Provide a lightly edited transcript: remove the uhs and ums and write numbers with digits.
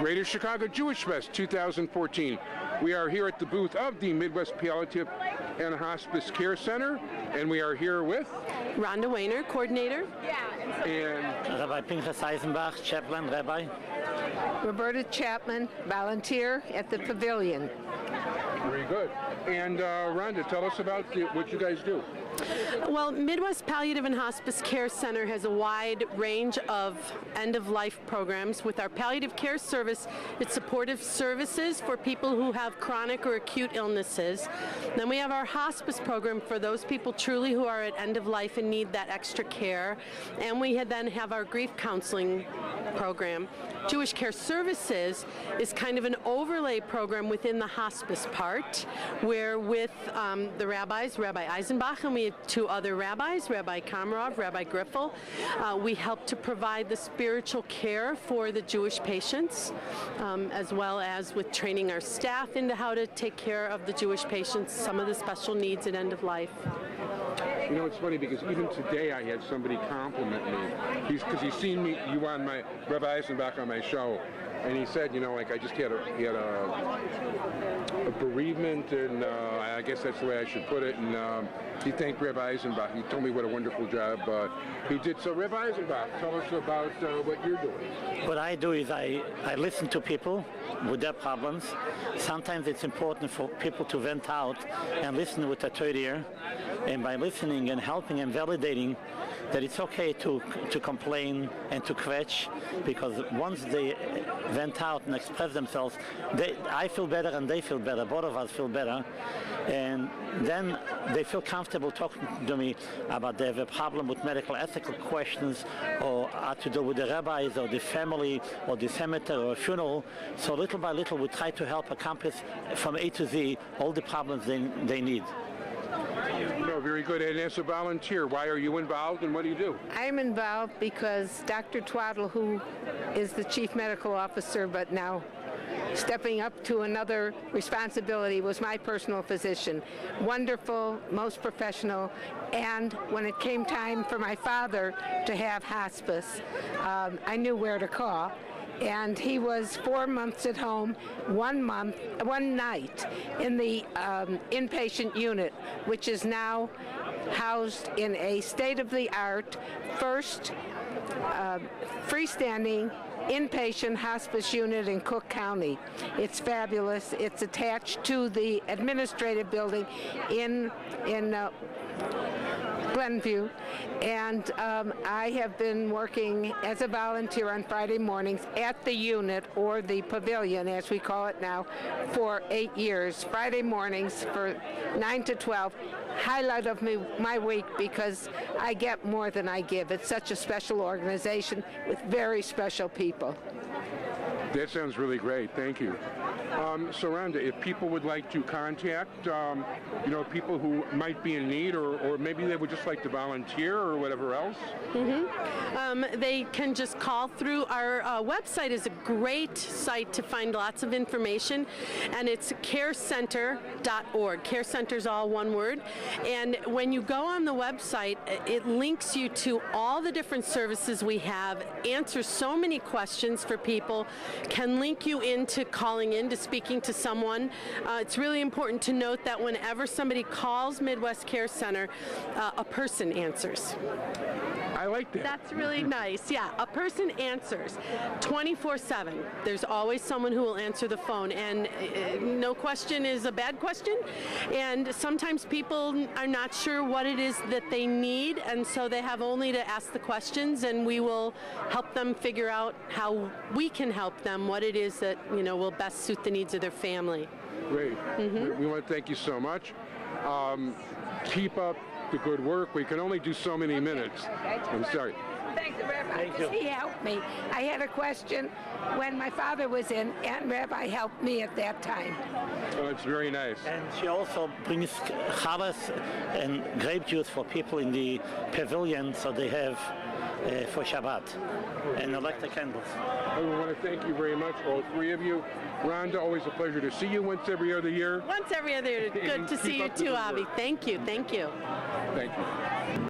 Greater Chicago Jewish Fest 2014. We are here at the booth of the Midwest Palliative and Hospice Care Center, and we are here with Rhonda Wehner, coordinator. And Rabbi Pinchas Eisenbach, Chapman, Rabbi. Roberta Chapman, volunteer at the pavilion. very good. And Rhonda, tell us about what you guys do. Well, Midwest Palliative and Hospice Care Center has a wide range of end-of-life programs. With our palliative care service, it's supportive services for people who have chronic or acute illnesses. Then we have our hospice program for those people truly who are at end of life and need that extra care. And we then have our grief counseling program. Jewish Care Services is kind of an overlay program within the hospice part, where with the rabbis, Rabbi Eisenbach, and we have two other rabbis, Rabbi Kamrov, Rabbi Griffel, we help to provide the spiritual care for the Jewish patients, as well as with training our staff into how to take care of the Jewish patients, some of the special needs at end of life. You know, it's funny because even today I had somebody compliment me. Because he's seen you on my Rabbi Eisenbach on my show, and he said, you know, like I just had a bereavement, and I guess that's the way I should put it. And he thanked Rabbi Eisenbach. He told me what a wonderful job he did. So Rabbi Eisenbach, tell us about what you're doing. What I do is I listen to people with their problems. Sometimes it's important for people to vent out and listen with a third ear. And by listening and helping and validating that it's okay to complain and to kvetch, because once they vent out and express themselves, I feel better and they feel better, both of us feel better, and then they feel comfortable talking to me about they have a problem with medical ethical questions or how to deal with the rabbis or the family or the cemetery or a funeral. So little by little we try to help accomplish from A to Z all the problems they need. No, very good. And as a volunteer, why are you involved and what do you do? I'm involved because Dr. Twaddle, who is the chief medical officer but now stepping up to another responsibility, was my personal physician. Wonderful, most professional, and when it came time for my father to have hospice, I knew where to call. And he was 4 months at home, 1 night in the inpatient unit, which is now housed in a state-of-the-art, first freestanding inpatient hospice unit in Cook County. It's fabulous. It's attached to the administrative building in Glenview, and I have been working as a volunteer on Friday mornings at the unit, or the pavilion as we call it now, for 8 years. Friday mornings for 9 to 12. Highlight of my week because I get more than I give. It's such a special organization with very special people. That sounds really great. Thank you. So Rhonda, if people would like to contact, you know, people who might be in need, or maybe they would just like to volunteer or whatever else. They can just call through. Our website is a great site to find lots of information, and it's carecenter.org. Care Center is all one word. And when you go on the website, it links you to all the different services we have, answers so many questions for people, can link you into calling in to speaking to someone. It's really important to note that whenever somebody calls Midwest Care Center, a person answers. I like that. That's really nice. Yeah, a person answers 24/7. There's always someone who will answer the phone, and no question is a bad question. And sometimes people are not sure what it is that they need, and so they have only to ask the questions, and we will help them figure out how we can help them, what it is that, you know, will best suit the needs of their family. Great. We want to thank you so much. Keep up the good work. We can only do so many minutes. I'm sorry. Thank the Rabbi. Thank you. He helped me. I had a question when my father was in, and Rabbi helped me at that time. Oh, it's very nice. And she also brings chavas and grape juice for people in the pavilion, so they have for Shabbat, and electric candles. I want to thank you very much, all three of you. Rhonda, always a pleasure to see you once every other year. Once every other year. Good to see you too, Avi. Thank you. Thank you. Thank you.